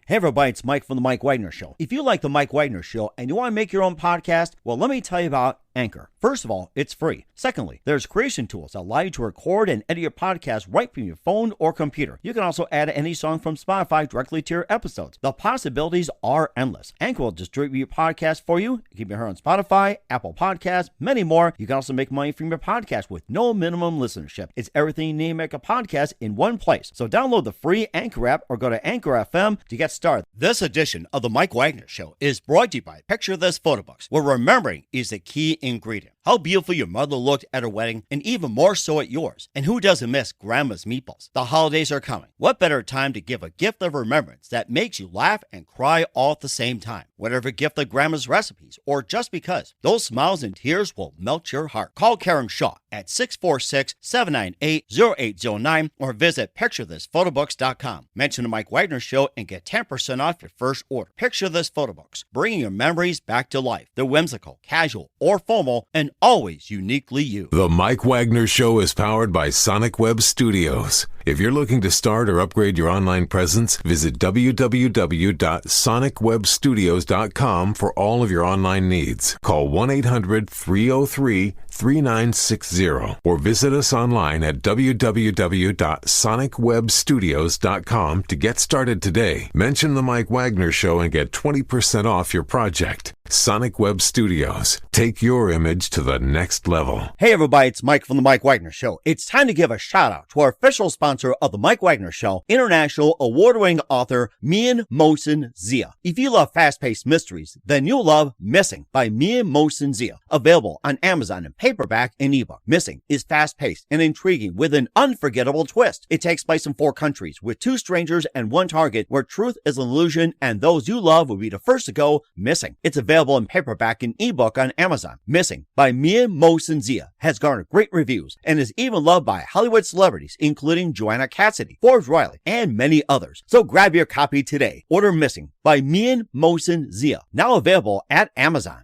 Hey everybody, it's Mike from The Mike Wagner Show. If you like The Mike Wagner Show and you want to make your own podcast, well, let me tell you about Anchor. First of all, it's free. Secondly, there's creation tools that allow you to record and edit your podcast right from your phone or computer. You can also add any song from Spotify directly to your episodes. The possibilities are endless. Anchor will distribute your podcast for you. You can be heard on Spotify, Apple Podcasts, many more. You can also make money from your podcast with no minimum listenership. It's everything you need to make a podcast in one place. So download the free Anchor app or go to Anchor FM to get started. This edition of The Mike Wagner Show is brought to you by Picture This Photo Books, where remembering is the key ingredient. How beautiful your mother looked at her wedding, and even more so at yours. And who doesn't miss Grandma's meatballs? The holidays are coming. What better time to give a gift of remembrance that makes you laugh and cry all at the same time? Whatever gift of Grandma's recipes, or just because, those smiles and tears will melt your heart. Call Karen Shaw at 646-798-0809 or visit picturethisphotobooks.com. Mention the Mike Wagner Show and get 10% off your first order. Picture This Photo Books, bringing your memories back to life. They're whimsical, casual, or formal, and always uniquely you. The Mike Wagner Show is powered by Sonic Web Studios. If you're looking to start or upgrade your online presence, visit www.sonicwebstudios.com for all of your online needs. Call 1-800-303-3960 or visit us online at www.sonicwebstudios.com to get started today. Mention the Mike Wagner Show and get 20% off your project. Sonic Web Studios. Take your image to the next level. Hey everybody, it's Mike from The Mike Wagner Show. It's time to give a shout out to our official sponsor of The Mike Wagner Show, international award-winning author Mian Mohsen Zia. If you love fast-paced mysteries, then you'll love Missing by Mian Mohsen Zia. Available on Amazon in paperback and ebook. Missing is fast-paced and intriguing with an unforgettable twist. It takes place in 4 countries with 2 strangers and 1 target where truth is an illusion and those you love will be the first to go missing. It's available in paperback and ebook on Amazon. Missing by Mian Mohsen Zia has garnered great reviews and is even loved by Hollywood celebrities including Joanna Cassidy, Forbes Riley, and many others. So grab your copy today. Order Missing by Mian Mohsen Zia, now available at Amazon.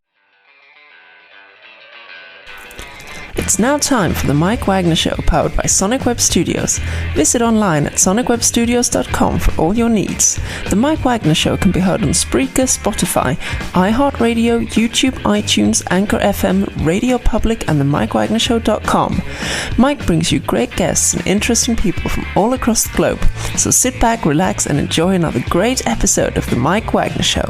It's now time for the Mike Wagner Show, powered by Sonic Web Studios. Visit online at sonicwebstudios.com for all your needs. The Mike Wagner Show can be heard on Spreaker, Spotify, iHeartRadio, YouTube, iTunes, Anchor FM, Radio Public, and themikewagnershow.com. Mike brings you great guests and interesting people from all across the globe. So sit back, relax, and enjoy another great episode of the Mike Wagner Show.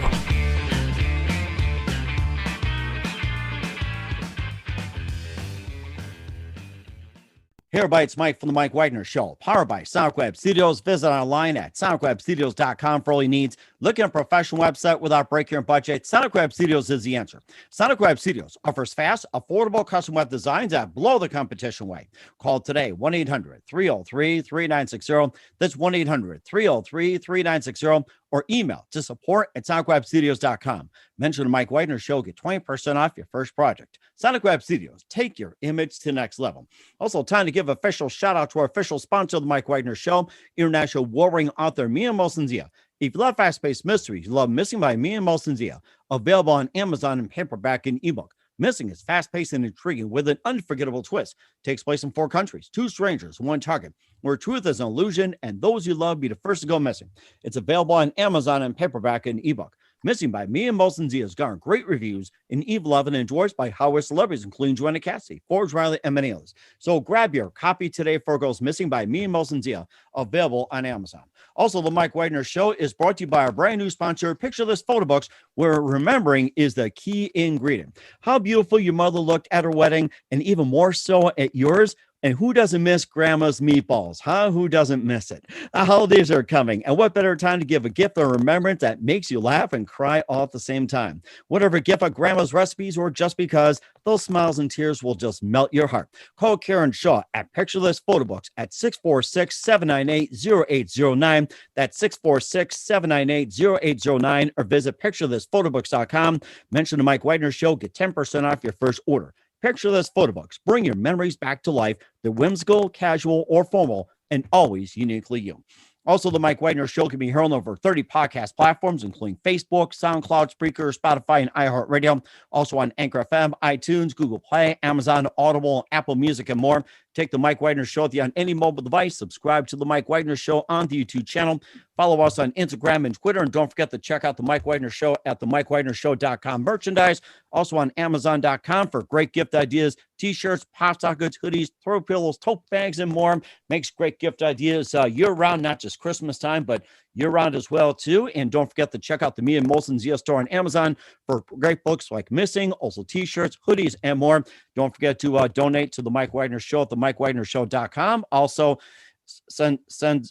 Hey everybody, it's Mike from The Mike Wagner Show, powered by Sonic Web Studios. Visit online at sonicwebstudios.com for all your needs. Looking at a professional website without breaking your budget? Sonic Web Studios is the answer. Sonic Web Studios offers fast, affordable custom web designs that blow the competition away. Call today, 1-800-303-3960. That's 1-800-303-3960. Or email to support@sonicwebstudios.com. Mention the Mike Wagner Show, get 20% off your first project. Sonic Web Studios, take your image to the next level. Also, time to give official shout out to our official sponsor of the Mike Wagner Show, international warring author Mian Mohsen Zia. If you love fast-paced mysteries, you love Missing by Mian Mohsen Zia, available on Amazon in paperback and ebook. Missing is fast-paced and intriguing with an unforgettable twist. Takes place in 4 countries, 2 strangers, 1 target, where truth is an illusion and those you love be the first to go missing. It's available on Amazon in paperback and ebook. Missing by Mian Mohsen Zia has garnered great reviews and even loved and endorsed by Hollywood celebrities, including Joanna Cassidy, Forbes Riley, and many others. So grab your copy today for Goes Missing by Mian Mohsen Zia, available on Amazon. Also, the Mike Wagner Show is brought to you by our brand new sponsor, Picture This Photo Books, where remembering is the key ingredient. How beautiful your mother looked at her wedding, and even more so at yours. And who doesn't miss Grandma's meatballs, huh? Who doesn't miss it? The holidays are coming, and what better time to give a gift of remembrance that makes you laugh and cry all at the same time? Whatever gift of Grandma's recipes or just because, those smiles and tears will just melt your heart. Call Karen Shaw at Picture This Photo Books at 646-798-0809. That's 646-798-0809, or visit picturethisphotobooks.com. Mention the Mike Wagner Show, get 10% off your first order. Picture This Photo Books. Bring your memories back to life. They're whimsical, casual, or formal, and always uniquely you. Also, the Mike Wagner Show can be heard on over 30 podcast platforms, including Facebook, SoundCloud, Spreaker, Spotify, and iHeartRadio. Also on Anchor FM, iTunes, Google Play, Amazon, Audible, Apple Music, and more. Take the Mike Wagner Show with you on any mobile device. Subscribe to the Mike Wagner Show on the YouTube channel. Follow us on Instagram and Twitter. And don't forget to check out the Mike Wagner Show at the MikeWagnerShow.com merchandise. Also on Amazon.com for great gift ideas, t-shirts, pop sockets, hoodies, throw pillows, tote bags, and more. Makes great gift ideas year-round, not just Christmas time, but year-round as well, too. And don't forget to check out the Me and Molson Zia store on Amazon for great books like Missing, also t-shirts, hoodies, and more. Don't forget to donate to the Mike Wagner Show at the MikeWagnerShow.com. Also,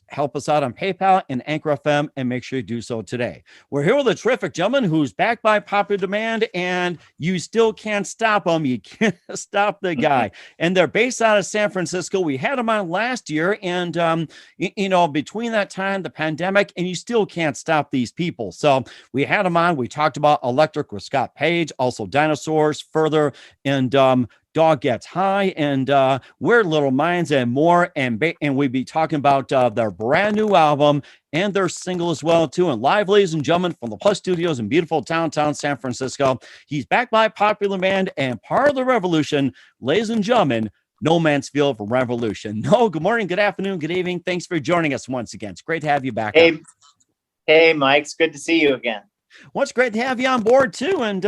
help us out on PayPal and Anchor FM, and make sure you do so today. We're here with a terrific gentleman who's backed by popular demand, and you still can't stop him. You can't stop the guy. And they're based out of San Francisco. We had him on last year, and between that time, the pandemic, and you still can't stop these people. So we had him on. We talked about electric with Scott Page, also dinosaurs further, and Dog Gets High, and Weird Little Minds, and more. And we'd be talking about their brand new album and their single as well, too. And live, ladies and gentlemen, from the Plus Studios in beautiful downtown San Francisco, he's backed by popular demand and part of the revolution, ladies and gentlemen, No Mansfield of Revolushn. No, good morning, good afternoon, good evening. Thanks for joining us once again. It's great to have you back. Hey, Mike. It's good to see you again. Well, it's great to have you on board too. And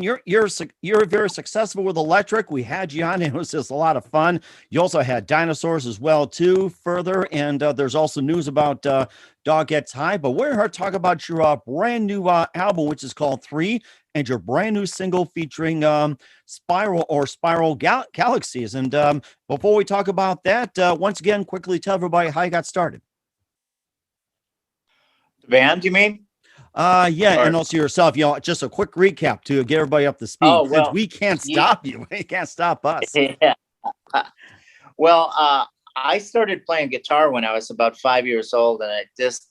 you're very successful with electric. We had you on, and it was just a lot of fun. You also had dinosaurs as well too. Further, and there's also news about Dog Gets High. But we're here to talk about your brand new album, which is called 3, and your brand new single featuring Spiral Galaxies. And before we talk about that, once again, quickly tell everybody how you got started. The band, you mean? And also yourself, just a quick recap to get everybody up to speed. Oh, well, we can't stop you. We can't stop us. Yeah. Well, I started playing guitar when I was about 5 years old, and I just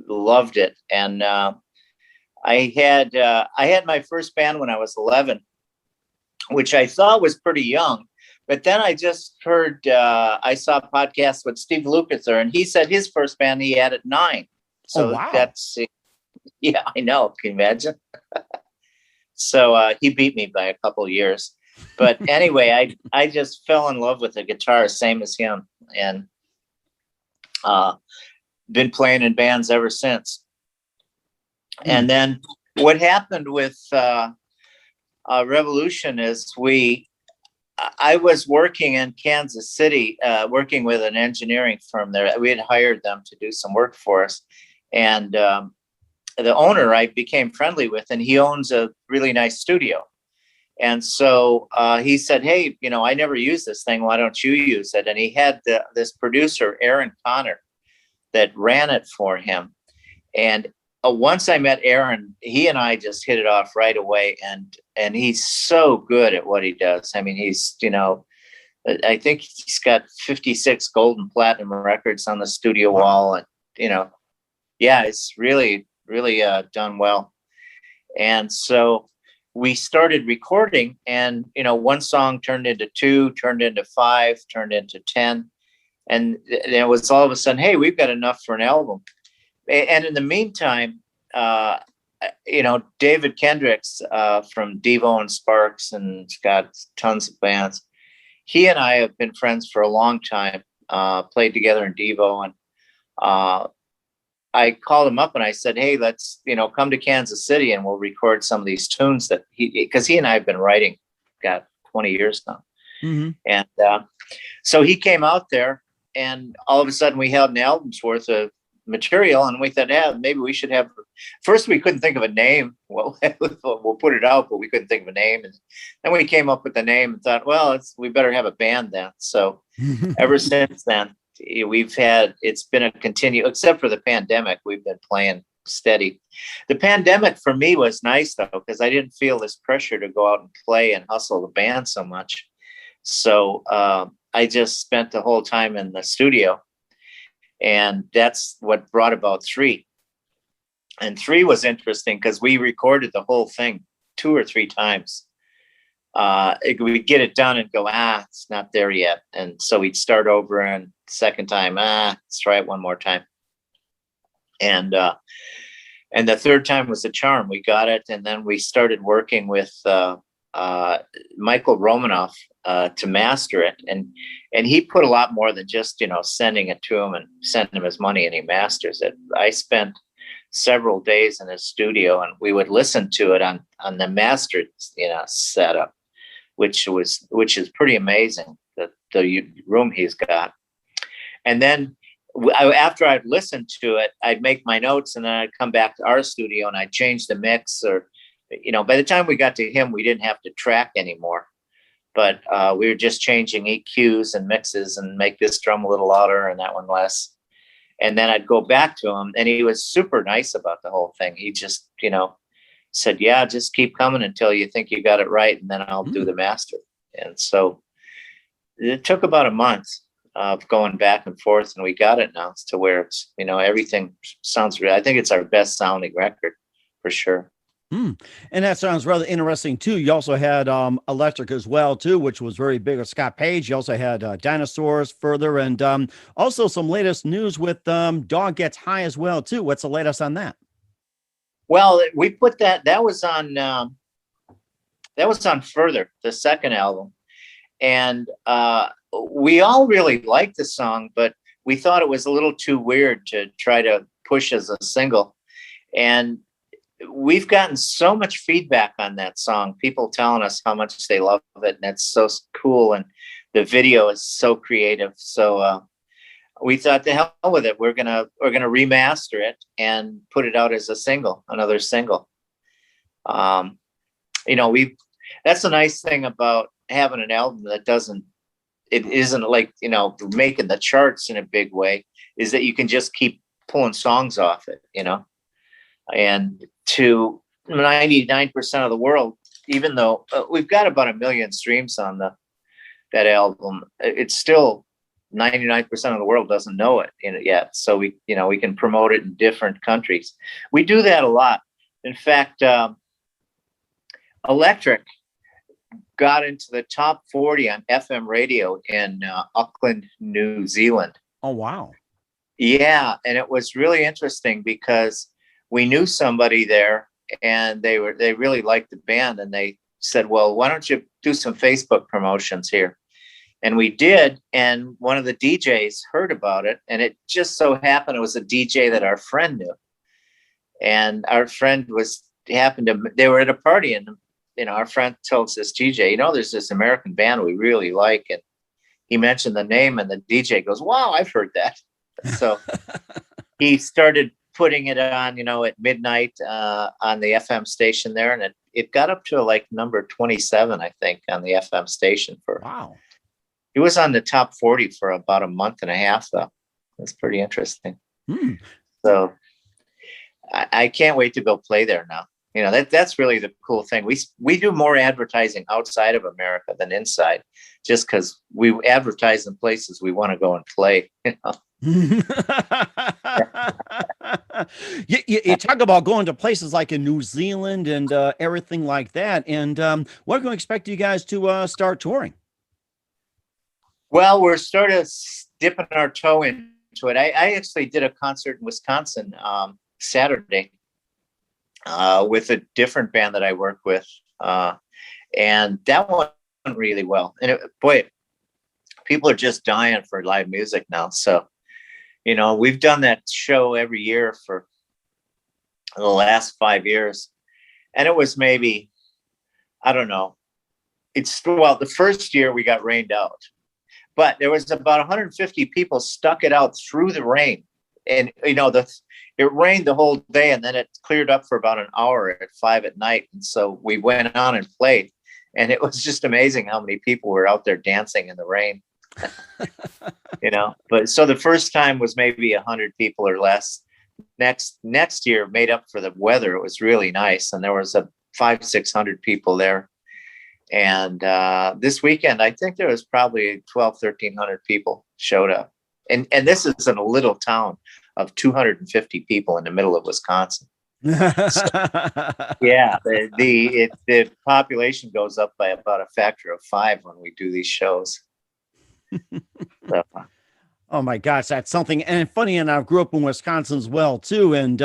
loved it. And I had my first band when I was 11, which I thought was pretty young. But then I just heard, I saw a podcast with Steve Lukather, and he said his first band he had at 9. So wow. Yeah, I know. Can you imagine? So he beat me by a couple of years. But anyway, I just fell in love with the guitar, same as him, and been playing in bands ever since. And then what happened with Revolushn is I was working in Kansas City, working with an engineering firm there. We had hired them to do some work for us. And the owner I became friendly with, and he owns a really nice studio. And so he said, hey, I never used this thing. Why don't you use it? And he had this producer, Aaron Connor, that ran it for him. And once I met Aaron, he and I just hit it off right away. And he's so good at what he does. I mean, he's, I think he's got 56 gold and platinum records on the studio wall. And, yeah, it's really done well. And so we started recording, and one song turned into 2, turned into 5, turned into 10, and it was all of a sudden, hey, we've got enough for an album. And in the meantime, David Kendricks from Devo and Sparks, and it's got tons of bands. He and I have been friends for a long time, played together in Devo, and I called him up and I said, hey, let's, come to Kansas City and we'll record some of these tunes that because he and I have been writing, 20 years now. Mm-hmm. And so he came out there, and all of a sudden we had an album's worth of material, and we thought, yeah, maybe we should have, first we couldn't think of a name. Well, we'll put it out, but we couldn't think of a name. And then we came up with the name and thought, well, we better have a band then. So ever since then, it's been a continue, except for the pandemic, we've been playing steady. The pandemic for me was nice though, because I didn't feel this pressure to go out and play and hustle the band so much. So I just spent the whole time in the studio, and that's what brought about 3. And 3 was interesting because we recorded the whole thing 2 or 3 times. We'd get it done and go, it's not there yet. And so we'd start over, and second time, let's try it one more time. And the third time was a charm. We got it. And then we started working with Michael Romanoff to master it. And he put a lot more than just, sending it to him and sending him his money and he masters it. I spent several days in his studio and we would listen to it on the mastered, setup, which is pretty amazing, the room he's got. And then after I'd listened to it, I'd make my notes and then I'd come back to our studio and I'd change the mix, or, by the time we got to him, we didn't have to track anymore, but we were just changing EQs and mixes and make this drum a little louder and that one less. And then I'd go back to him and he was super nice about the whole thing. He just, said, yeah, just keep coming until you think you got it right. And then I'll do the master. And so it took about a month of going back and forth, and we got it now to where it's, everything sounds real. I think it's our best sounding record for sure. And that sounds rather interesting too. You also had Electric as well too, which was very big with Scott Page. You also had Dinosaurs further, and also some latest news with Dog Gets High as well too. What's the latest on that? Well, we put that was on Further, the second album, and we all really liked the song, but we thought it was a little too weird to try to push as a single. And we've gotten so much feedback on that song, people telling us how much they love it, and it's so cool, and the video is so creative. So we thought, the hell with it, we're gonna remaster it and put it out as a single, another single. That's the nice thing about having an album that isn't like, making the charts in a big way, is that you can just keep pulling songs off it, and to 99% of the world, even though we've got about 1 million streams on that album, it's still 99% of the world doesn't know it yet. So we can promote it in different countries. We do that a lot. In fact, Electric got into the top 40 on FM radio in Auckland, New Zealand. Oh, wow. Yeah. And it was really interesting because we knew somebody there and they really liked the band, and they said, well, why don't you do some Facebook promotions here? And we did. And one of the DJs heard about it, and it just so happened it was a DJ that our friend knew. And our friend they were at a party, and our friend tells this DJ, there's this American band we really like. And he mentioned the name, and the DJ goes, wow, I've heard that. So he started putting it on, at midnight on the FM station there. And it got up to like number 27, I think, on the FM station wow. It was on the top 40 for about a month and a half, though. That's pretty interesting. So I can't wait to go play there now. That's really the cool thing. We do more advertising outside of America than inside, just because we advertise in places we want to go and play. You talk about going to places like in New Zealand and everything like that. And what can we expect you guys to start touring? Well, we're sort of dipping our toe into it. I actually did a concert in Wisconsin Saturday with a different band that I work with. And that went really well. And people are just dying for live music now. So, we've done that show every year for the last 5 years. And it was maybe, I don't know. The first year we got rained out. But there was about 150 people stuck it out through the rain. And, it rained the whole day, and then it cleared up for about an hour at 5 p.m. And so we went on and played. And it was just amazing how many people were out there dancing in the rain. But so the first time was maybe 100 people or less. Next year made up for the weather. It was really nice. And there was 500-600 people there. And this weekend, I think there was probably 1,200-1,300 people showed up. And this is in a little town of 250 people in the middle of Wisconsin. So, yeah, the population goes up by about a factor of 5 when we do these shows. So. Oh my gosh, that's something. And funny enough, I grew up in Wisconsin as well too. And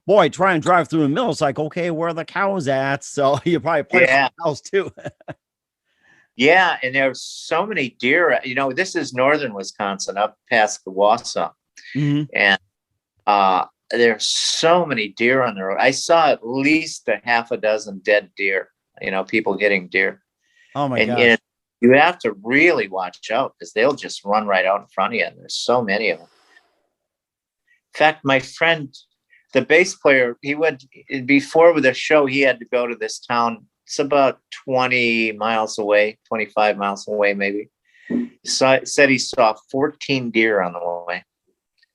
boy, try and drive through a mill. It's like, okay, where are the cows at? So you probably play some cows too. Yeah, and there's so many deer. This is northern Wisconsin, up past the Wausau, Mm-hmm. and there's so many deer on the road. I saw at least a half a dozen dead deer. People hitting deer, Oh my and gosh. you have to really watch out because they'll just run right out in front of you. And there's so many of them. In fact, my friend, the bass player, he went before with the show. He had to go to this town. It's about 20 miles away, 25 miles away, maybe. So said he saw 14 deer on the way,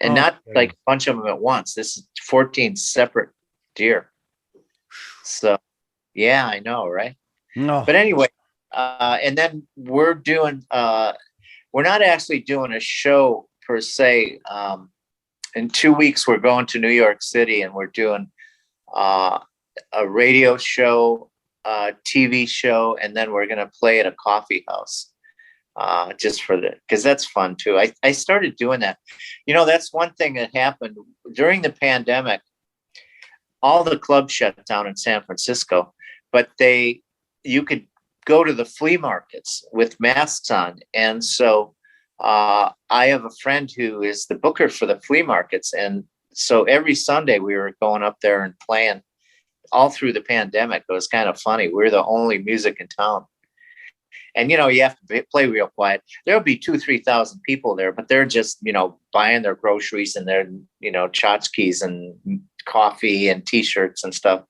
and not like a bunch of them at once. This is 14 separate deer. So, yeah, I know, right? No. But anyway, and then we're not actually doing a show per se. In 2 weeks, we're going to New York City, and we're doing a radio show, TV show, and then we're going to play at a coffee house, just because that's fun too. I started doing that. That's one thing that happened during the pandemic. All the clubs shut down in San Francisco, but you could go to the flea markets with masks on. And so I have a friend who is the booker for the flea markets. And so every Sunday we were going up there and playing all through the pandemic. It was kind of funny. We're the only music in town. And, you have to play real quiet. There'll be 2,000-3,000 people there, but they're just, buying their groceries and their, tchotchkes and coffee and T-shirts and stuff.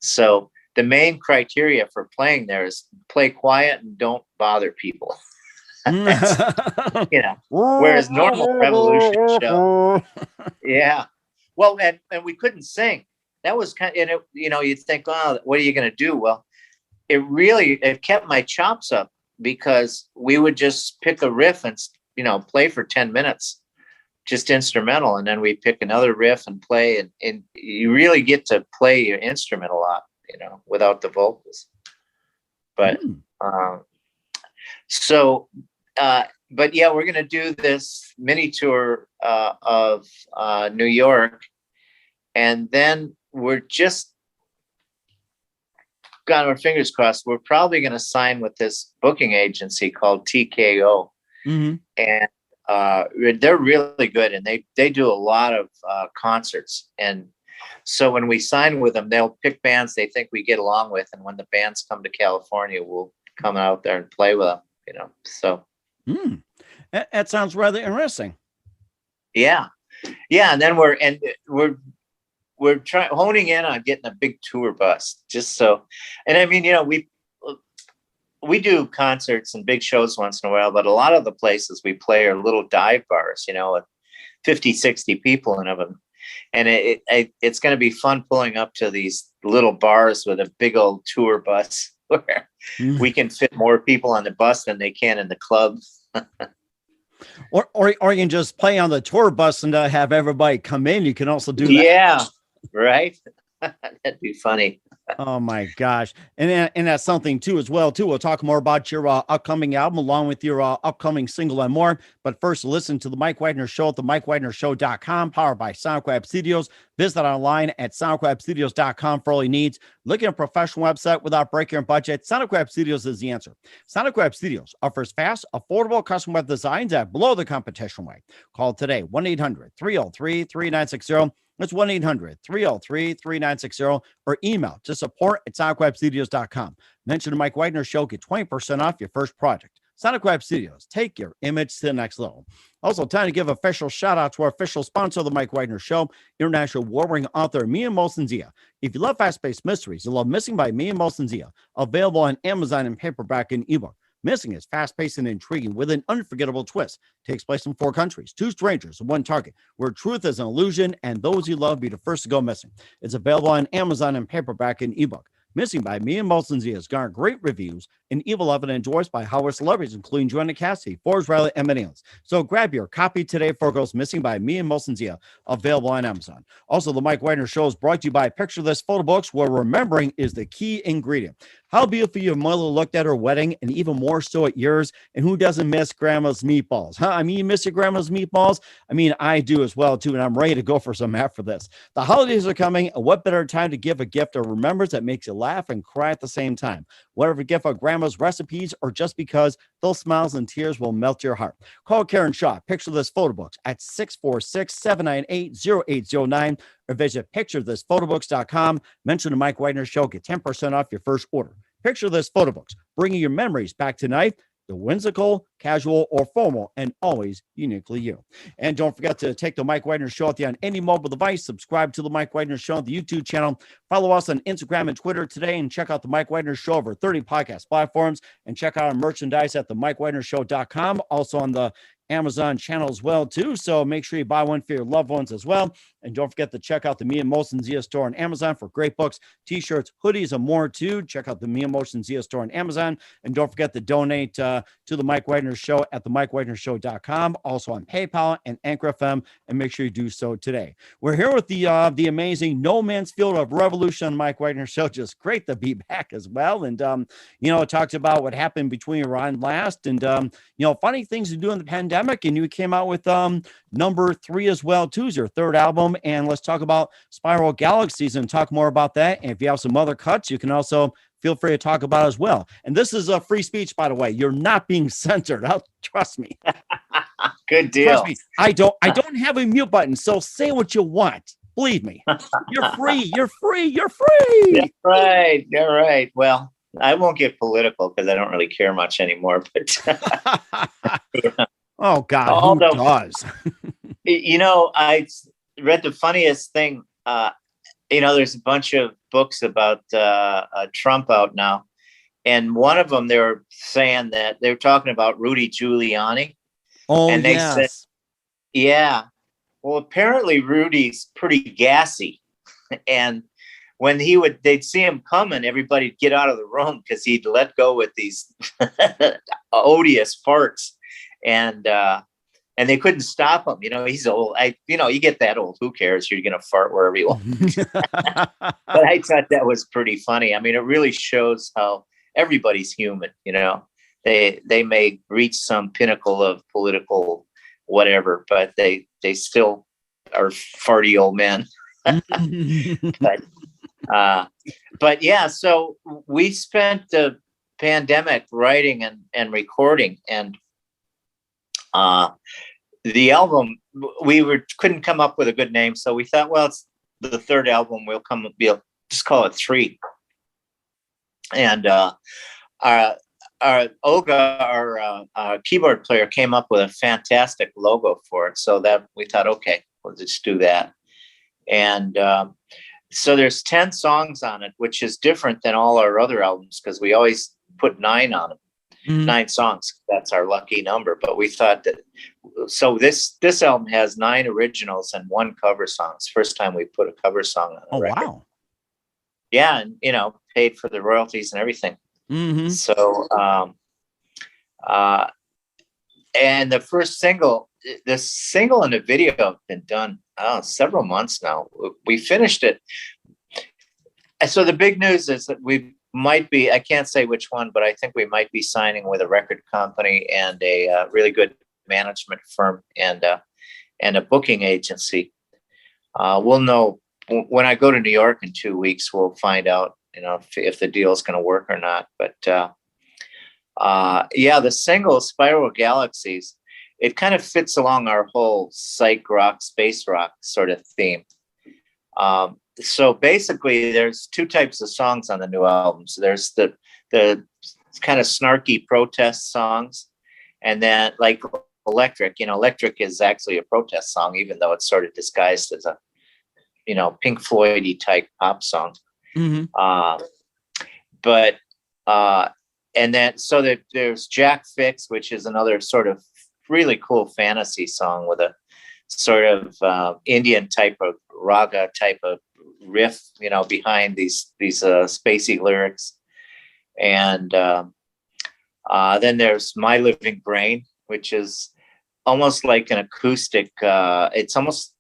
So the main criteria for playing there is play quiet and don't bother people. Whereas normal Revolution show. Yeah. Well, and we couldn't sing. That was kind of, you'd think, oh, what are you going to do? Well, it kept my chops up because we would just pick a riff and, play for 10 minutes, just instrumental. And then we pick another riff and play. And you really get to play your instrument a lot, without the vocals. But, but yeah, we're going to do this mini tour of New York. And then we're just got our fingers crossed. We're probably going to sign with this booking agency called TKO. Mm-hmm. And they're really good. And they do a lot of concerts. And so when we sign with them, they'll pick bands they think we get along with. And when the bands come to California, we'll come out there and play with them, so. That sounds rather interesting. Yeah. Yeah. And then we're honing in on getting a big tour bus just so. And I mean, we do concerts and big shows once in a while, but a lot of the places we play are little dive bars, with 50, 60 people in them. And it's going to be fun pulling up to these little bars with a big old tour bus where we can fit more people on the bus than they can in the club. or you can just play on the tour bus and have everybody come in. You can also do that. Yeah, right. That'd be funny. Oh my gosh. And that's something too, as well, too. We'll talk more about your upcoming album along with your upcoming single and more. But first, listen to the Mike Wagner Show at the MikeWagnerShow.com, powered by Sonic Web Studios. Visit online at SonicWebStudios.com for all your needs. Looking at a professional website without breaking your budget? Sonic Web Studios is the answer. Sonic Web Studios offers fast, affordable custom web designs at below the competition rate. Call today, 1-800-303-3960. That's 1-800-303-3960 or email to support@sonicwebstudios.com. Mention the Mike Wagner Show, get 20% off your first project. Sonic Web Studios, take your image to the next level. Also, time to give official shout out to our official sponsor of the Mike Wagner Show, international award-winning author Mia Molson-Zia. If you love fast-paced mysteries, you'll love Missing by Mia Molson-Zia, available on Amazon in paperback and ebook. Missing is fast-paced and intriguing with an unforgettable twist. Takes place in 4 countries, 2 strangers, 1 target, where truth is an illusion and those you love be the first to go missing. It's available on Amazon in paperback and ebook. Missing by Mia Molson-Zia has garnered great reviews and evil and endorsed by Hollywood celebrities, including Joanna Cassidy, Forrest Riley, and many others. So grab your copy today for Girls Missing by Mia Molson-Zia, available on Amazon. Also, the Mike Wagner Show is brought to you by Picture This Photo Books, where remembering is the key ingredient. How beautiful your mother looked at her wedding, and even more so at yours. And who doesn't miss grandma's meatballs? Huh? I mean, you miss your grandma's meatballs? I mean, I do as well, too, and I'm ready to go for some after this. The holidays are coming, and what better time to give a gift of remembrance that makes you laugh laugh and cry at the same time. Whatever gift for grandma's recipes or just because those smiles and tears will melt your heart. Call Karen Shaw, Picture This Photo Books at 646-798-0809 or visit picturethisphotoBooks.com. Mention the Mike Wagner Show, get 10% off your first order. Picture This Photo Books, bringing your memories back to life. The whimsical, casual, or formal, and always uniquely you. And don't forget to take the Mike Wagner Show out there on any mobile device. Subscribe to the Mike Wagner Show on the YouTube channel. Follow us on Instagram and Twitter today, and check out the Mike Wagner Show over 30 podcast platforms. And check out our merchandise at themikewagnershow.com. Also on the Amazon channel as well too. So make sure you buy one for your loved ones as well. And don't forget to check out the Me and Motion Zia store on Amazon for great books, t-shirts, hoodies, and more too. Check out the Me and Motion Zia store on Amazon. And don't forget to donate to the Mike Wagner Show at themikewagnershow.com. Also on PayPal and Anchor FM. And make sure you do so today. We're here with the amazing No Mansfield of Revolushn Mike Wagner Show. Just great to be back as well. And, talked about what happened between Iran last and, funny things to do in the pandemic. And you came out with number 3 as well too, is your third album. And let's talk about Spiral Galaxies and talk more about that. And if you have some other cuts, you can also feel free to talk about as well. And this is a free speech, by the way. You're not being censored. Trust me. Good deal. Trust me. I don't have a mute button, so say what you want. Believe me. You're free. You're free. You're free. You're right. You're right. Well, I won't get political because I don't really care much anymore. But oh God, who does? I read the funniest thing. There's a bunch of books about Trump out now, and one of them they were saying that they were talking about Rudy Giuliani. Oh, and they said, yeah. Well, apparently Rudy's pretty gassy, and when they'd see him coming, everybody'd get out of the room because he'd let go with these odious farts, and they couldn't stop him. He's old. You get that old. Who cares? You're going to fart wherever you want. But I thought that was pretty funny. I mean, it really shows how everybody's human. They may reach some pinnacle of political whatever, but they still are farty old men. But yeah, so we spent the pandemic writing and recording, and the album couldn't come up with a good name, so we thought, well, it's the third album. We'll just call it 3. And our Olga, our keyboard player, came up with a fantastic logo for it. So that we thought, okay, we'll just do that. And so there's 10 songs on it, which is different than all our other albums because we always put 9 on them. 9 songs. That's our lucky number. But we thought that, so this album has 9 originals and 1 cover song. It's the first time we put a cover song on a record. Wow. Yeah, and paid for the royalties and everything. Mm-hmm. So, and the first single, and the video have been done several months now. We finished it. So the big news is that we might be, I can't say which one, but I think we might be signing with a record company and a really good management firm and a booking agency. We'll know when I go to New York in 2 weeks. We'll find out, if the deal is going to work or not. But the single Spiral Galaxies, it kind of fits along our whole psych rock, space rock sort of theme. So basically, there's 2 types of songs on the new albums. There's the kind of snarky protest songs, and then like Electric. Electric is actually a protest song, even though it's sort of disguised as a Pink Floyd-y type pop song. Mm-hmm. And then so there's Jack Fix, which is another sort of really cool fantasy song with a sort of Indian type of raga type of riff, behind these spacey lyrics. And then there's My Living Brain, which is almost like an acoustic. It's almost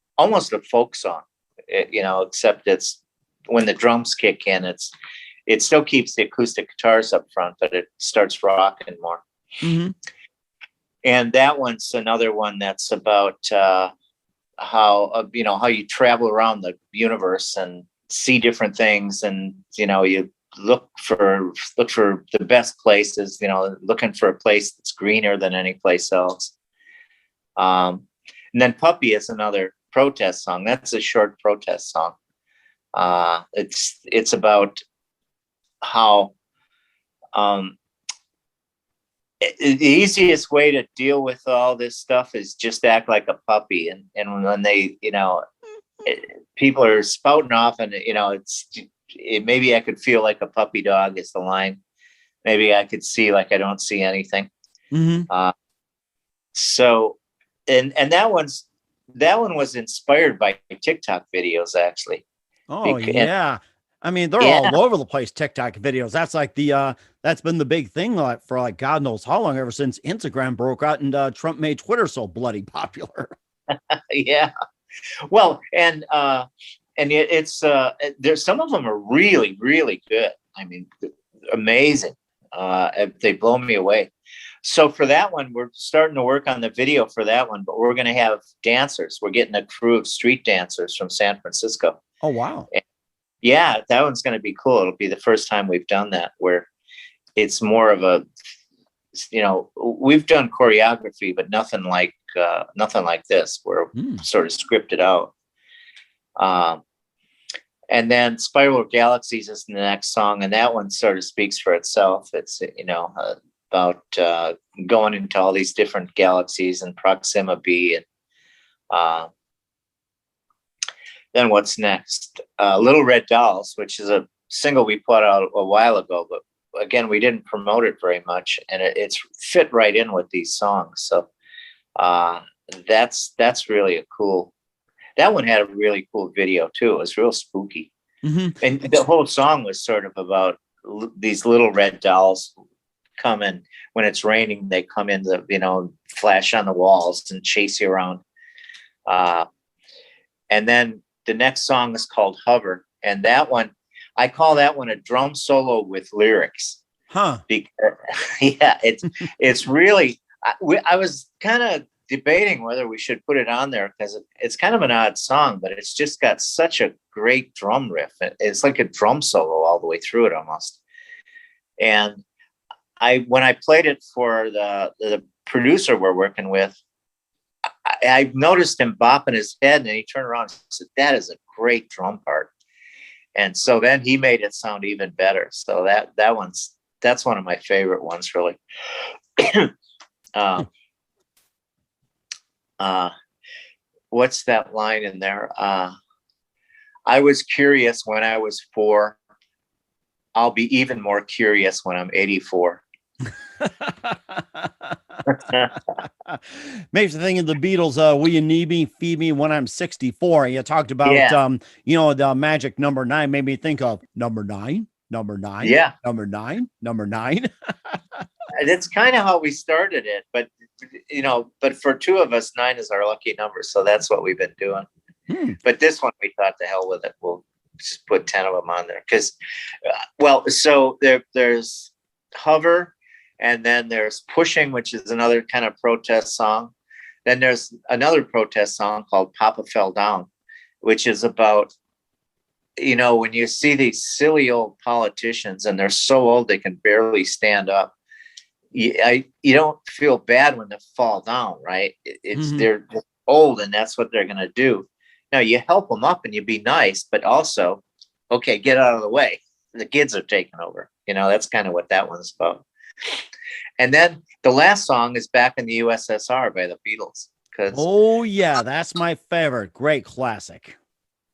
a folk song, except it's when the drums kick in, it still keeps the acoustic guitars up front, but it starts rocking more. Mm-hmm. And that one's another one that's about how you travel around the universe and see different things, and you look for the best places, looking for a place that's greener than any place else. And then Puppy is another protest song. That's a short protest song. It's about how the easiest way to deal with all this stuff is just act like a puppy. And when they, people are spouting off, and maybe I could feel like a puppy dog is the line. Maybe I could see like I don't see anything. Mm-hmm. So, and that one was inspired by TikTok videos, actually. Oh, yeah. I mean, they're all over the place, TikTok videos. That's like that's been the big thing for like God knows how long, ever since Instagram broke out and Trump made Twitter so bloody popular. Yeah. Well, and it's there's some of them are really, really good. I mean, amazing. They blow me away. So for that one, we're starting to work on the video for that one, but we're going to have dancers. We're getting a crew of street dancers from San Francisco. Oh, wow. And yeah, that one's going to be cool. It'll be the first time we've done that, where it's more of a, we've done choreography, but nothing like this, where sort of scripted out. And then Spiral of Galaxies is the next song, and that one sort of speaks for itself. It's about going into all these different galaxies and Proxima B, and then what's next? Little Red Dolls, which is a single we put out a while ago, but again, we didn't promote it very much, and it's fit right in with these songs. So that's really a cool. That one had a really cool video too. It was real spooky, and the whole song was sort of about these little red dolls come in when it's raining. They come in flash on the walls and chase you around. And then the next song is called Hover, and that one, I call that one a drum solo with lyrics. Huh? Because, yeah, it's really. I was kind of debating whether we should put it on there because it's kind of an odd song, but it's just got such a great drum riff. It's like a drum solo all the way through it almost. And when I played it for the producer we're working with, I noticed him bopping his head, and he turned around and said, "That is a great drum part." And so then he made it sound even better. So that's one of my favorite ones, really. What's that line in there? I was curious when I was 4. I'll be even more curious when I'm 84. Makes me think of the Beatles. Will you need me, feed me when I'm 64? You talked about the magic number 9. Made me think of number 9. Yeah, number 9. That's kind of how we started it, but for 2 of us, 9 is our lucky number, so that's what we've been doing. But this one, we thought, the hell with it, we'll just put 10 of them on there because, so there's Hover, and then there's Pushing, which is another kind of protest song. Then there's another protest song called Papa Fell Down, which is about, when you see these silly old politicians and they're so old they can barely stand up, you don't feel bad when they fall down, right? They're old and that's what they're going to do. Now you help them up and you be nice, but also, okay, get out of the way. The kids are taking over. That's kind of what that one's about. And then the last song is Back in the USSR by the Beatles. Oh yeah, that's my favorite. Great classic.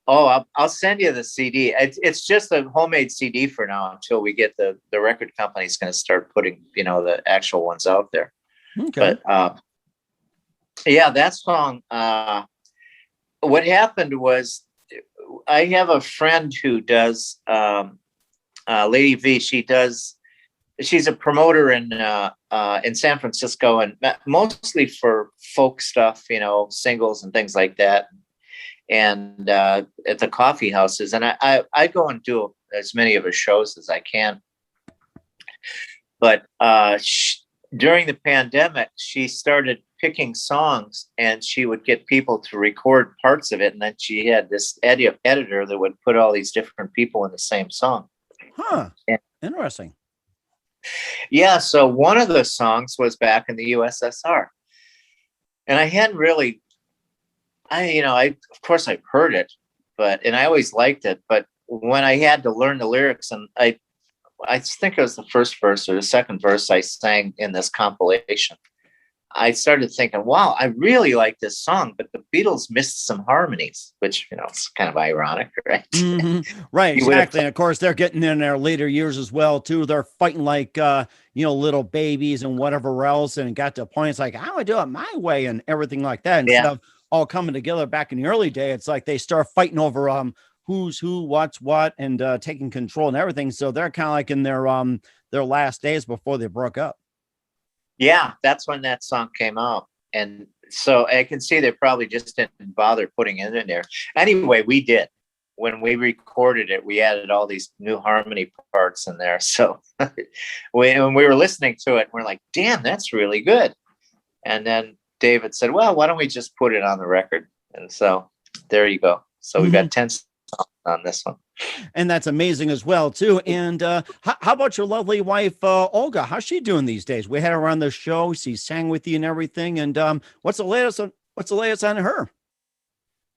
Oh, I'll send you the CD. It's just a homemade CD for now until we get the record company's going to start putting, the actual ones out there. Okay. But yeah, that song. What happened was, I have a friend who does Lady V. She's a promoter in San Francisco, and mostly for folk stuff, singles and things like that. And at the coffee houses, and I go and do as many of her shows as I can. But during the pandemic, she started picking songs, and she would get people to record parts of it, and then she had this editor that would put all these different people in the same song. Huh. Yeah. Interesting. Yeah. So one of the songs was back in the USSR, and I hadn't really, of course I've heard it, and I always liked it. But when I had to learn the lyrics, and I think it was the first verse or the second verse I sang in this compilation, I started thinking, wow, I really like this song, but the Beatles missed some harmonies, which, it's kind of ironic, right? Mm-hmm. Right, exactly. And of course, they're getting in their later years as well, too. They're fighting like, little babies and whatever else. And it got to a point, it's like, I would do it my way and everything like that. Instead of all coming together back in the early day, it's like they start fighting over who's who, what's what, and taking control and everything. So they're kind of like in their last days before they broke up. Yeah, that's when that song came out. And so I can see they probably just didn't bother putting it in there. Anyway, we did. When we recorded it, we added all these new harmony parts in there. So when we were listening to it, we're like, damn, that's really good. And then David said, well, why don't we just put it on the record? And so there you go. So we've got 10 songs on this one. And that's amazing as well, too. And how about your lovely wife, Olga? How's she doing these days? We had her on the show. She sang with you and everything. And what's the latest on her?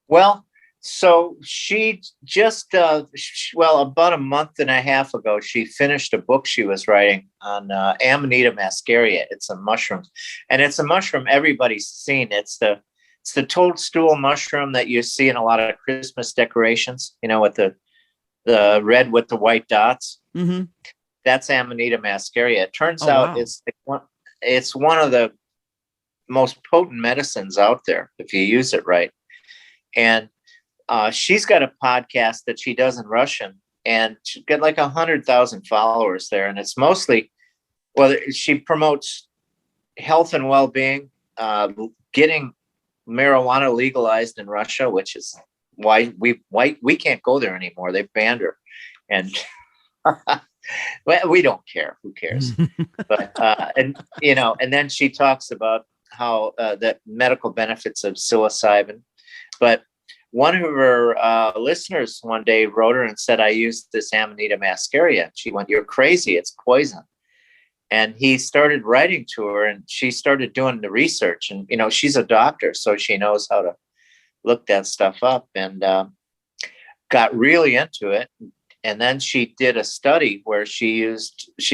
Well, so she just, about a month and a half ago, she finished a book she was writing on Amanita muscaria. It's a mushroom, and it's a mushroom everybody's seen. It's the toadstool mushroom that you see in a lot of Christmas decorations, with the red with the white dots. Mm-hmm. That's Amanita muscaria. It turns out it's one of the most potent medicines out there if you use it right. And she's got a podcast that she does in Russian, and she's got like 100,000 followers there. And it's mostly, she promotes health and well-being, getting marijuana legalized in Russia, which is why we can't go there anymore. They've banned her, and well, we don't care. Who cares? But and then she talks about how the medical benefits of psilocybin. But one of her listeners one day wrote her and said, I used this Amanita muscaria. She went, you're crazy. It's poison. And he started writing to her, and she started doing the research. And, she's a doctor, so she knows how to look that stuff up, and got really into it. And then she did a study where she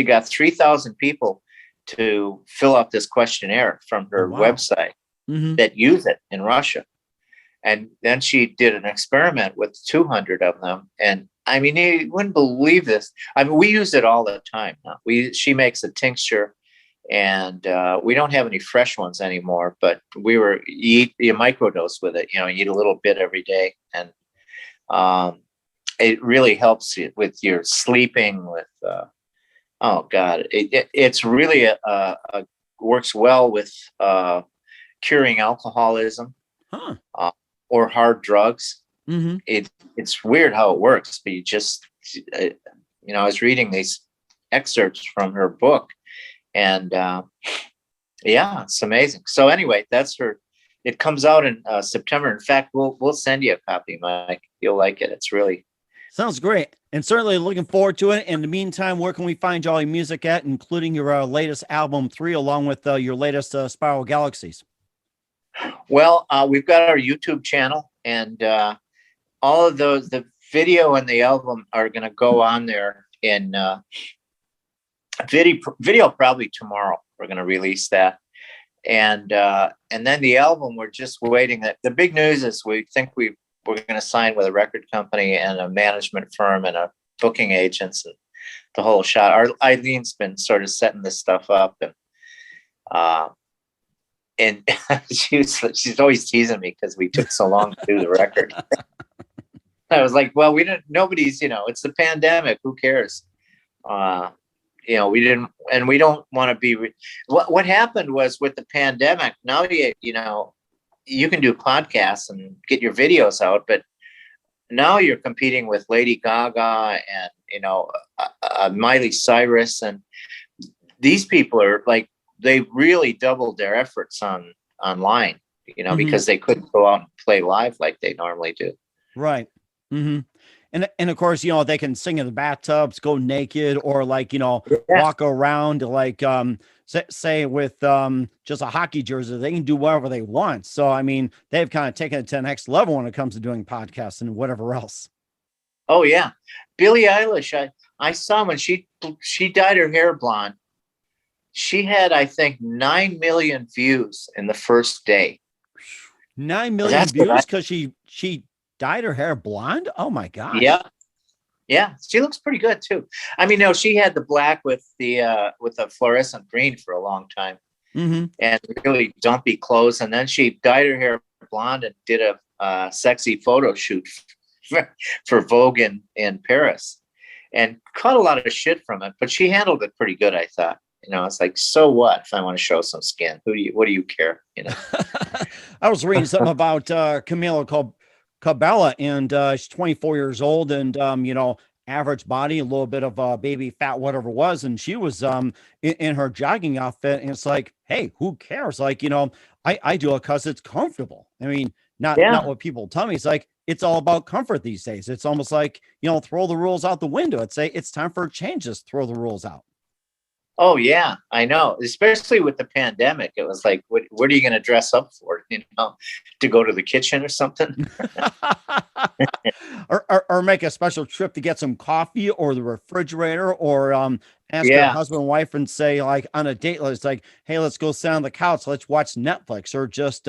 got 3,000 people to fill out this questionnaire from her website that use it in Russia. And then she did an experiment with 200 of them. And I mean, you wouldn't believe this. I mean, we use it all the time now. She makes a tincture, and we don't have any fresh ones anymore, but you microdose with it, you eat a little bit every day. And it really helps you with your sleeping with, it's really works well with curing alcoholism. Huh. Or hard drugs. Mm-hmm. It's weird how it works, but you just, I was reading these excerpts from her book, and it's amazing. So anyway, that's her. It comes out in September. In fact, we'll send you a copy, Mike. You'll like it. It's really sounds great, and certainly looking forward to it. In the meantime, where can we find all your music at, including your latest album 3, along with your latest Spiral Galaxies? Well, we've got our YouTube channel, and all of those, the video and the album are going to go on there in video probably tomorrow. We're going to release that. And then the album, we're just waiting. The big news is we think we're going to sign with a record company and a management firm and a booking agents and the whole shot. Eileen's been sort of setting this stuff up, and she's always teasing me because we took so long to do the record. I was like, well, nobody's, it's the pandemic. Who cares? We didn't, and we don't want to be, what happened was with the pandemic, now you can do podcasts and get your videos out, but now you're competing with Lady Gaga and, Miley Cyrus. And these people are like, they really doubled their efforts online, because they couldn't go out and play live like they normally do. Right. Mm-hmm. And of course, they can sing in the bathtubs, go naked, or like, Yeah. walk around like, say with just a hockey jersey, they can do whatever they want. So, I mean, they've kind of taken it to the next level when it comes to doing podcasts and whatever else. Oh yeah. Billie Eilish, I saw when she dyed her hair blonde. She had, I think, 9 million views in the first day. 9 million views because she dyed her hair blonde. Oh my gosh. Yeah. Yeah. She looks pretty good too. I mean, no, she had the black with the fluorescent green for a long time, and really dumpy clothes. And then she dyed her hair blonde and did a sexy photo shoot for Vogue in Paris, and caught a lot of shit from it, but she handled it pretty good, I thought. It's like, so what if I want to show some skin? What do you care? I was reading something about Camila Cabella, and she's 24 years old, and average body, a little bit of baby fat, whatever it was, and she was in her jogging outfit, and it's like, hey, who cares? Like, I do it because it's comfortable. I mean, not what people tell me. It's like, it's all about comfort these days. It's almost like, throw the rules out the window. It's time for changes. Throw the rules out. Oh yeah, I know. Especially with the pandemic, it was like, what are you going to dress up for? To go to the kitchen or something, or make a special trip to get some coffee or the refrigerator, or ask your husband and wife and say, like, on a date, it's like, hey, let's go sit on the couch, let's watch Netflix, or just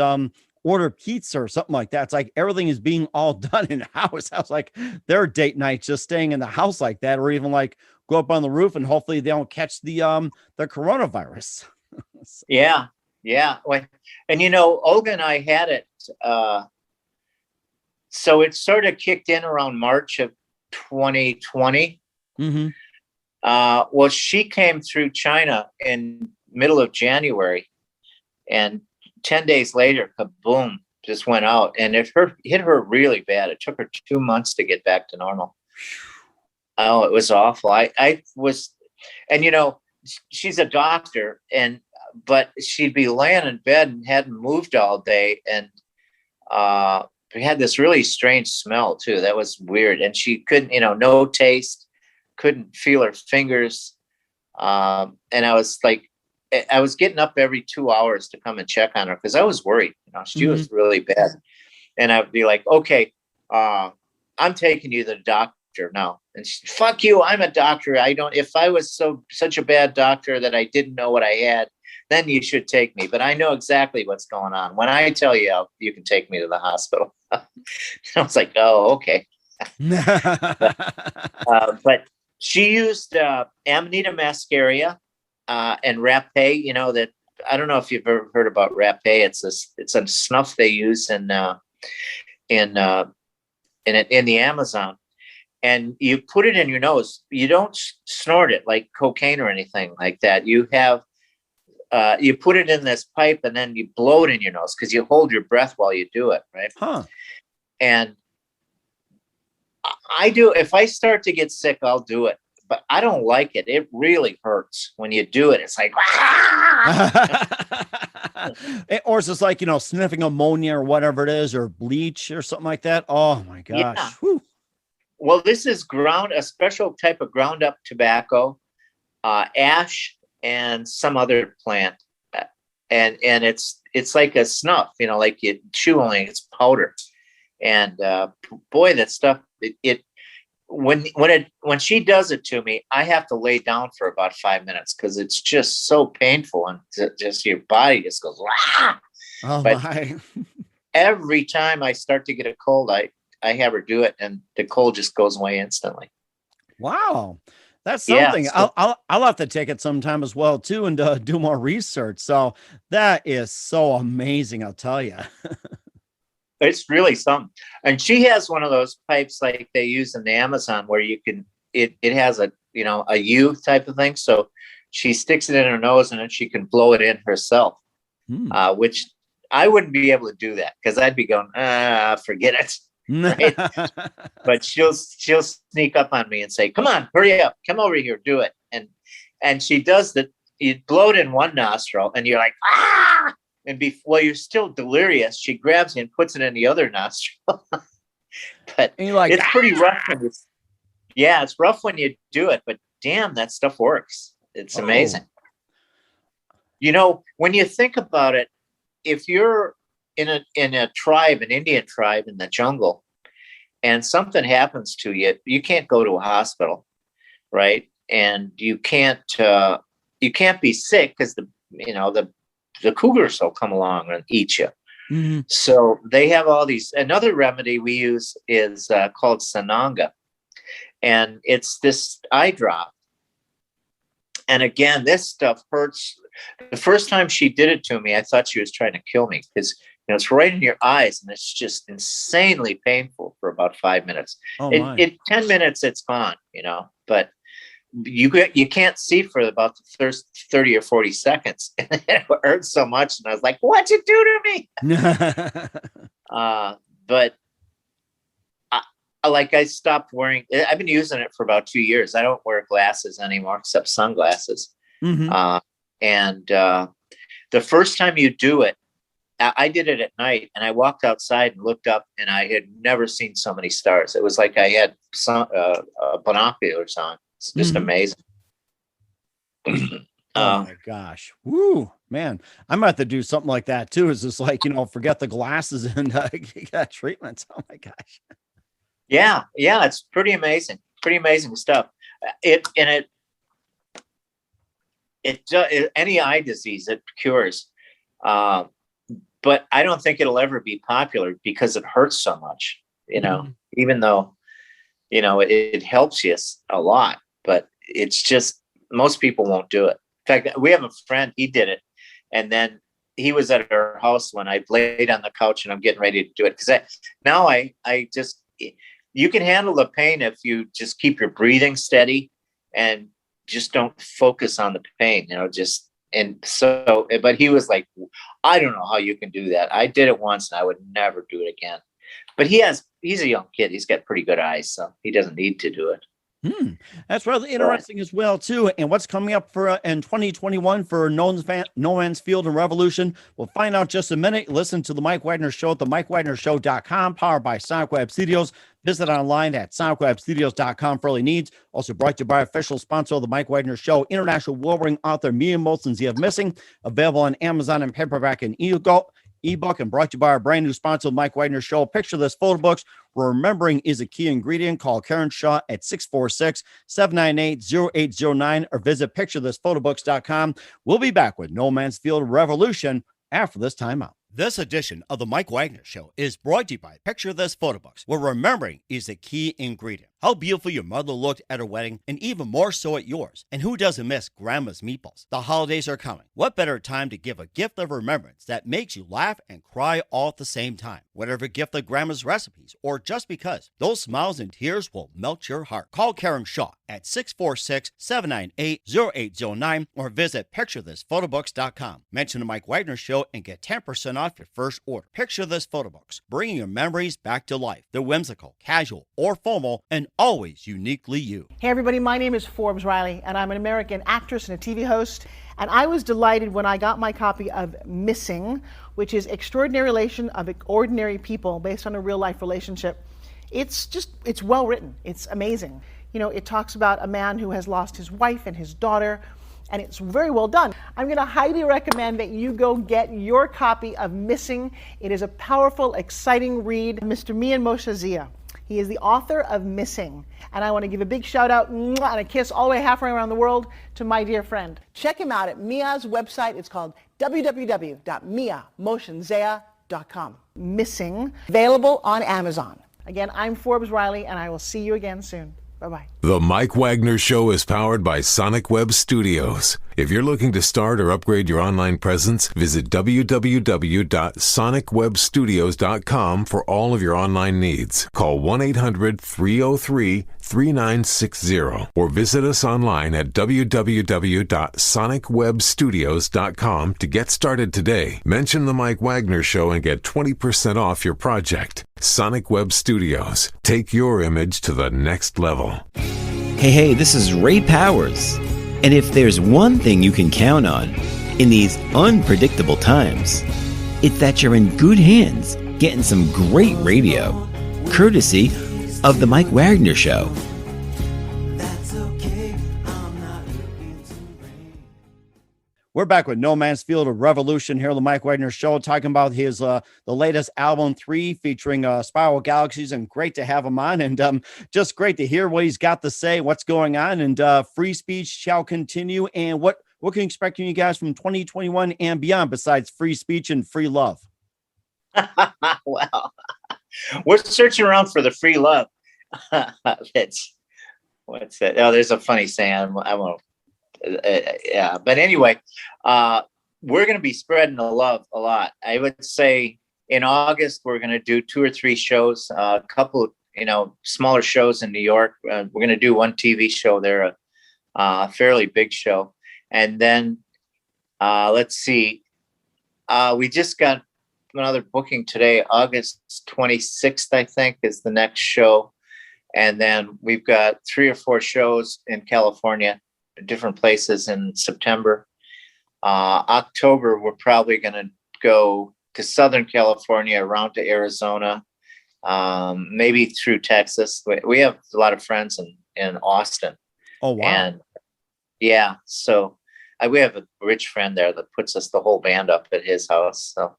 order pizza or something like that. It's like everything is being all done in house. I was like, their date night just staying in the house like that, or even like go up on the roof and hopefully they don't catch the coronavirus. Yeah. And Olga and I had it. So it sort of kicked in around March of 2020. Well, she came through China in middle of January, and 10 days later, kaboom, just went out, and it hit her really bad. It took her 2 months to get back to normal. Oh, it was awful. I was, and she's a doctor, but she'd be laying in bed and hadn't moved all day, and we had this really strange smell too. That was weird, and she couldn't, no taste, couldn't feel her fingers, and I was like, I was getting up every 2 hours to come and check on her because I was worried. She was really bad, and I'd be like, okay, I'm taking you to the doctor now. And she, fuck you, I'm a doctor. If I was such a bad doctor that I didn't know what I had, then you should take me. But I know exactly what's going on. When I tell you, you can take me to the hospital. I was like, oh, okay. But she used Amanita muscaria and rapé. That, I don't know if you've ever heard about rapé. It's a snuff they use in the Amazon. And you put it in your nose. You don't snort it like cocaine or anything like that. You put it in this pipe and then you blow it in your nose because you hold your breath while you do it, right? Huh. And I do. If I start to get sick, I'll do it. But I don't like it. It really hurts when you do it. It's like, or it's just like, sniffing ammonia or whatever it is, or bleach or something like that. Oh my gosh. Yeah. Whew. Well, this is a special type of ground up tobacco, ash, and some other plant. And it's like a snuff, like you chew, only it's powder. And boy, that stuff, when she does it to me, I have to lay down for about 5 minutes because it's just so painful, and just your body just goes, ah! Oh but my. Every time I start to get a cold, I have her do it, and the cold just goes away instantly. Wow. That's something. Yeah, so, I'll have to take it sometime as well too, and do more research. So that is so amazing, I'll tell you. it's really something. And she has one of those pipes like they use in the Amazon where you can, it has a U type of thing. So she sticks it in her nose and then she can blow it in herself, which I wouldn't be able to do that because I'd be going, forget it. Right? But she'll sneak up on me and say, come on, hurry up, come over here, do it. And she does that. You blow it in one nostril and you're like, ah, and while you're still delirious, she grabs you and puts it in the other nostril. But And you're like, it's pretty rough. It's rough when you do it, but damn, that stuff works. It's amazing. You know, when you think about it, if you're in a tribe, an Indian tribe in the jungle, and something happens to you, you can't go to a hospital, right? And you can't be sick because the cougars will come along and eat you. mm-hmm. So they have all these. Another remedy we use is called sananga, and it's this eye drop. And again, this stuff hurts. The first time she did it to me, I thought she was trying to kill me because it's right in your eyes, and it's just insanely painful for about 5 minutes. In 10 minutes, it's gone. But you can't see for about the first 30 or 40 seconds. It hurts so much, and I was like, "What'd you do to me?" But I stopped wearing. I've been using it for about 2 years. I don't wear glasses anymore except sunglasses. Mm-hmm. And the first time you do it, I did it at night, and I walked outside and looked up, and I had never seen so many stars. It was like I had some binoculars on. It's just amazing. Oh my gosh. Woo, man. I'm about to do something like that too. It's just like, forget the glasses and get treatments. Oh my gosh. Yeah. It's pretty amazing. Pretty amazing stuff. Any eye disease it cures. But I don't think it'll ever be popular because it hurts so much, even though, it helps you a lot, but it's just, most people won't do it. In fact, we have a friend, he did it. And then he was at our house when I laid on the couch and I'm getting ready to do it. Cause you can handle the pain if you just keep your breathing steady and just don't focus on the pain, but he was like, I don't know how you can do that. I did it once and I would never do it again. But he's a young kid. He's got pretty good eyes, so he doesn't need to do it. That's really interesting as well, too. And what's coming up for in 2021 for No Mansfield of Revolushn? We'll find out just a minute. Listen to the Mike Wagner Show at the MikeWagnerShow.com, powered by Sonic Web Studios. Visit online at SonicWebStudios.com for all your needs. Also brought to you by official sponsor of the Mike Wagner Show, international award-winning author Mia Molson's You Have Missing, available on Amazon and paperback and ebook, and brought to you by our brand new sponsor, the Mike Wagner Show. Picture This photo books, where remembering is a key ingredient. Call Karen Shaw at 646-798-0809 or visit picturethisphotoBooks.com. We'll be back with No Mansfield of Revolushn after this timeout. This edition of the Mike Wagner Show is brought to you by Picture This photo books, where remembering is a key ingredient. How beautiful your mother looked at her wedding, and even more so at yours. And who doesn't miss Grandma's meatballs? The holidays are coming. What better time to give a gift of remembrance that makes you laugh and cry all at the same time? Whatever gift of Grandma's recipes, or just because, those smiles and tears will melt your heart. Call Karen Shaw at 646-798-0809 or visit picturethisphotoBooks.com. Mention the Mike Wagner Show and get 10% off your first order. Picture This photo books, bringing your memories back to life. They're whimsical, casual, or formal, and always uniquely you. Hey everybody, my name is Forbes Riley, and I'm an American actress and a TV host. And I was delighted when I got my copy of Missing, which is Extraordinary Relation of Ordinary People based on a real life relationship. It's well written. It's amazing. It talks about a man who has lost his wife and his daughter, and it's very well done. I'm going to highly recommend that you go get your copy of Missing. It is a powerful, exciting read. Mr. Mian Moshe Zia. He is the author of Missing. And I want to give a big shout out and a kiss all the way halfway around the world to my dear friend. Check him out at Mia's website. It's called www.miamoshenzea.com. Missing, available on Amazon. Again, I'm Forbes Riley, and I will see you again soon. Bye-bye. The Mike Wagner Show is powered by Sonic Web Studios. If you're looking to start or upgrade your online presence, visit www.sonicwebstudios.com for all of your online needs. Call 1-800-303-3960 or visit us online at www.sonicwebstudios.com to get started today. Mention the Mike Wagner Show and get 20% off your project. Sonic Web Studios. Take your image to the next level. Hey, this is Ray Powers. And if there's one thing you can count on in these unpredictable times, it's that you're in good hands getting some great radio. courtesy of The Mike Wagner Show. We're back with No Mansfield of Revolushn here on the Mike Wagner Show, talking about his the latest album 3 featuring Spiral Galaxies, and great to have him on, and just great to hear what he's got to say, what's going on, and free speech shall continue. And what can you expect from you guys from 2021 and beyond besides free speech and free love? Well, we're searching around for the free love. What's that? Oh, there's a funny saying. I won't. Yeah, but anyway, we're going to be spreading the love a lot. I would say in August we're going to do 2 or 3 shows, a couple of smaller shows in New York. We're going to do one TV show there, a fairly big show, and then let's see. We just got another booking today. August 26th, I think, is the next show, and then we've got 3 or 4 shows in California, different places in September. October, we're probably going to go to Southern California, around to Arizona, maybe through Texas. We have a lot of friends in Austin. Oh, wow. And yeah, so we have a rich friend there that puts us the whole band up at his house. So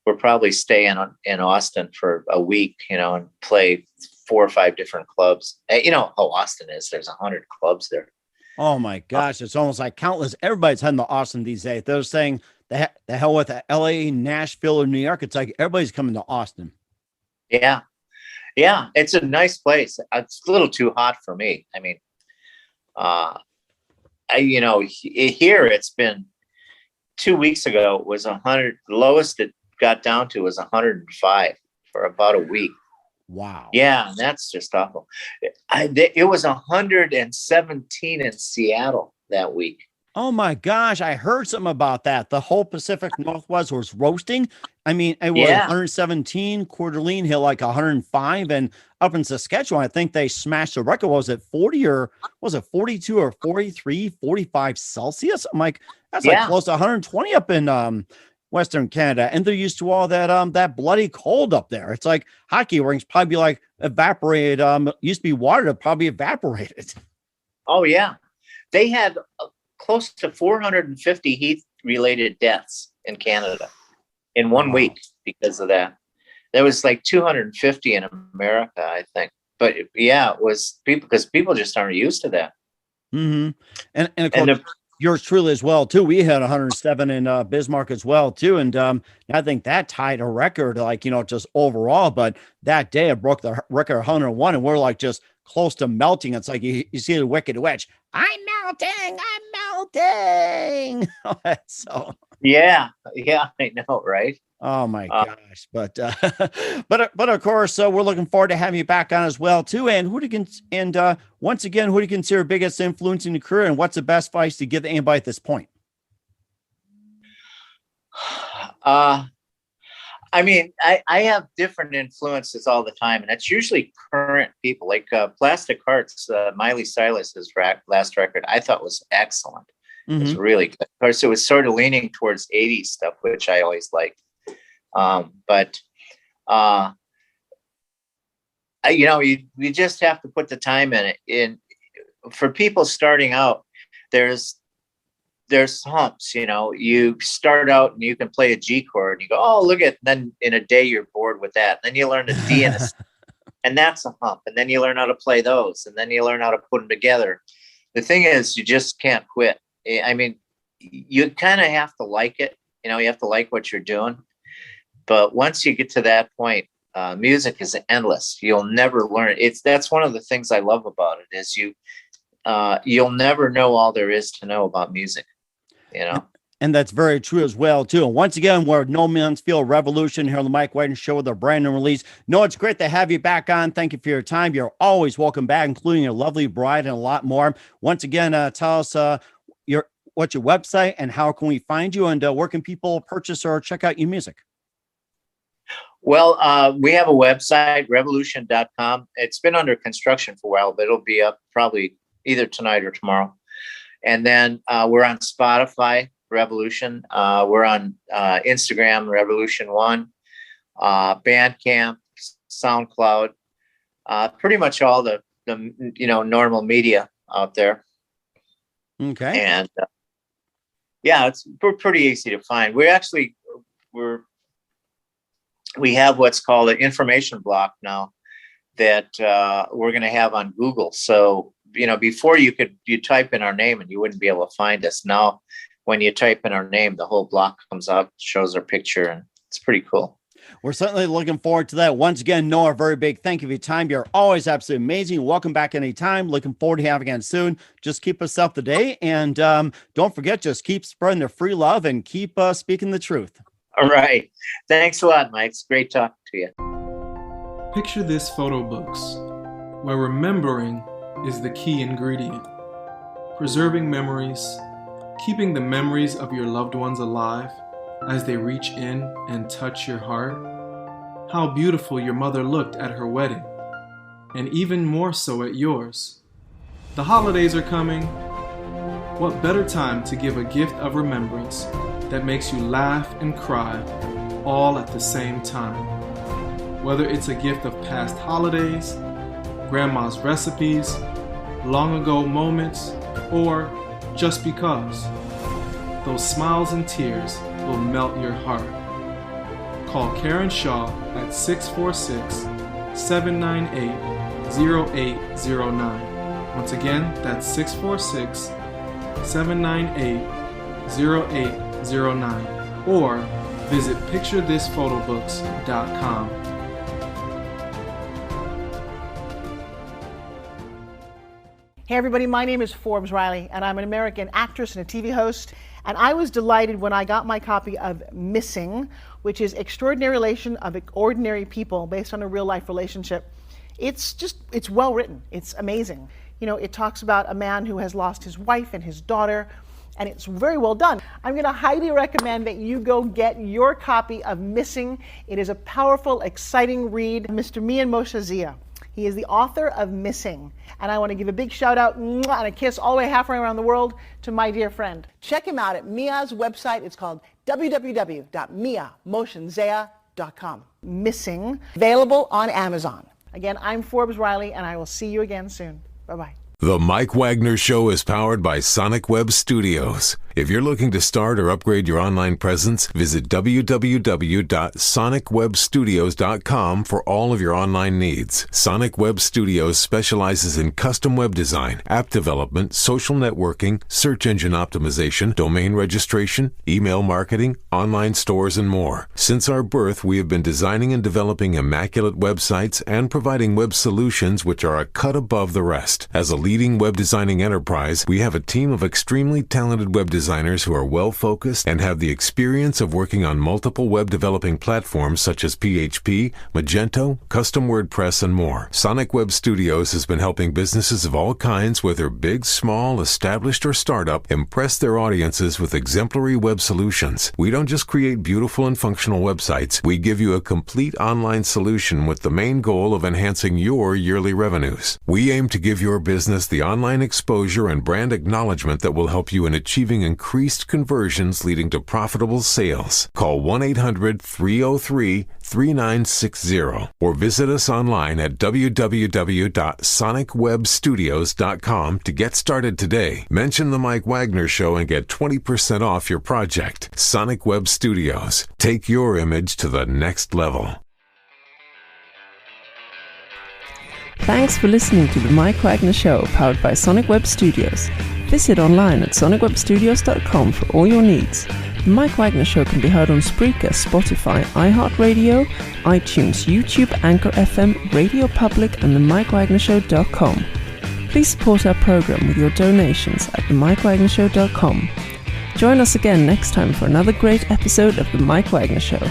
we're probably staying in Austin for a week, and play 4 or 5 different clubs. You know how Austin is. There's 100 clubs there. Oh my gosh, it's almost like countless. Everybody's heading to Austin these days. They're saying the hell with LA, Nashville, or New York. It's like everybody's coming to Austin. Yeah. Yeah. It's a nice place. It's a little too hot for me. I mean, here it's been 2 weeks ago, it was 100. The lowest it got down to was 105 for about a week. Wow. Yeah, and that's just awful. It was 117 in Seattle that week. Oh my gosh, I heard something about that. The whole Pacific Northwest was roasting. I mean, it was 117, Coeur d'Alene hit like 105, and up in Saskatchewan, I think they smashed the record. Was it 40 or was it 42 or 43, 45 Celsius? I'm like, that's like close to 120 up in Western Canada, and they're used to all that bloody cold up there. It's like hockey rinks probably like evaporated. Used to be water that probably evaporated. Oh yeah, they had close to 450 heat-related deaths in Canada in 1 week because of that. There was like 250 in America, I think. But yeah, it was because people just aren't used to that. Mm-hmm. And of course, yours truly as well too. We had 107 in Bismarck as well too, and I think that tied a record, like just overall. But that day it broke the record 101, and we're like just close to melting. It's like you see the Wicked Witch. I'm melting. So yeah, I know, right? Oh my gosh! But of course, we're looking forward to having you back on as well too. And once again, who do you consider biggest influence in your career, and what's the best advice to give to anybody at this point? I mean, I have different influences all the time, and it's usually current people. Like Plastic Hearts, Miley Cyrus's last record, I thought was excellent. Mm-hmm. It's really good. Of course, it was sort of leaning towards 80s stuff, which I always liked. But you just have to put the time in it. For people starting out, there's humps. You start out and you can play a G chord, and you go, oh, look at. Then in a day you're bored with that. Then you learn a D and a C, and that's a hump. And then you learn how to play those, and then you learn how to put them together. The thing is, you just can't quit. I mean, you kind of have to like it. You have to like what you're doing. But once you get to that point, music is endless. You'll never learn. That's one of the things I love about it is you'll never know all there is to know about music. And that's very true as well too. And once again, we're No Mansfield of Revolushn here on the Mike Wagner Show with a brand new release. No, it's great to have you back on. Thank you for your time. You're always welcome back, including your lovely bride and a lot more. Once again, tell us what's your website and how can we find you, and where can people purchase or check out your music? Well, we have a website, revolushn.com. It's been under construction for a while, but it'll be up probably either tonight or tomorrow. And then we're on Spotify, Revolushn. We're on Instagram, Revolushn1, Bandcamp, SoundCloud. pretty much all the normal media out there. Okay. And we're pretty easy to find. We have what's called an information block now that we're going to have on Google. So, before you type in our name and you wouldn't be able to find us. Now, when you type in our name, the whole block comes up, shows our picture, and it's pretty cool. We're certainly looking forward to that. Once again, Noah, very big thank you for your time. You're always absolutely amazing. Welcome back anytime. Looking forward to having you again soon. Just keep us up to date. And don't forget, just keep spreading the free love and keep speaking the truth. All right. Thanks a lot, Mike. It's great talking to you. Picture this photo books, where remembering is the key ingredient. Preserving memories, keeping the memories of your loved ones alive as they reach in and touch your heart. How beautiful your mother looked at her wedding, and even more so at yours. The holidays are coming. What better time to give a gift of remembrance that makes you laugh and cry all at the same time? Whether it's a gift of past holidays, grandma's recipes, long ago moments, or just because. Those smiles and tears will melt your heart. Call Karen Shaw at 646-798-0809. Once again, that's 646-798-0809. Or visit picturethisphotobooks.com. Hey everybody, my name is Forbes Riley, and I'm an American actress and a TV host. And I was delighted when I got my copy of Missing, which is Extraordinary Relation of Ordinary People based on a real life relationship. It's well written. It's amazing. It talks about a man who has lost his wife and his daughter, and it's very well done. I'm going to highly recommend that you go get your copy of Missing. It is a powerful, exciting read. Mr. Mian Moshe Zia. He is the author of Missing. And I want to give a big shout out and a kiss all the way halfway around the world to my dear friend. Check him out at Mia's website. It's called www.miamoshenzea.com. Missing, available on Amazon. Again, I'm Forbes Riley, and I will see you again soon. Bye-bye. The Mike Wagner Show is powered by Sonic Web Studios. If you're looking to start or upgrade your online presence, visit www.sonicwebstudios.com for all of your online needs. Sonic Web Studios specializes in custom web design, app development, social networking, search engine optimization, domain registration, email marketing, online stores, and more. Since our birth, we have been designing and developing immaculate websites and providing web solutions which are a cut above the rest. As a leading web designing enterprise, we have a team of extremely talented web designers who are well-focused and have the experience of working on multiple web developing platforms such as PHP, Magento, custom WordPress, and more. Sonic Web Studios has been helping businesses of all kinds, whether big, small, established, or startup, impress their audiences with exemplary web solutions. We don't just create beautiful and functional websites. We give you a complete online solution with the main goal of enhancing your yearly revenues. We aim to give your business the online exposure and brand acknowledgement that will help you in achieving increased conversions leading to profitable sales. Call 1-800-303-3960 or visit us online at www.sonicwebstudios.com to get started today. Mention the Mike Wagner Show and get 20% off your project. Sonic Web Studios. Take your image to the next level. Thanks for listening to the Mike Wagner Show, powered by Sonic Web Studios. Visit online at sonicwebstudios.com for all your needs. The Mike Wagner Show can be heard on Spreaker, Spotify, iHeartRadio, iTunes, YouTube, Anchor FM, Radio Public, and themikewagnershow.com. Please support our program with your donations at themikewagnershow.com. Join us again next time for another great episode of The Mike Wagner Show.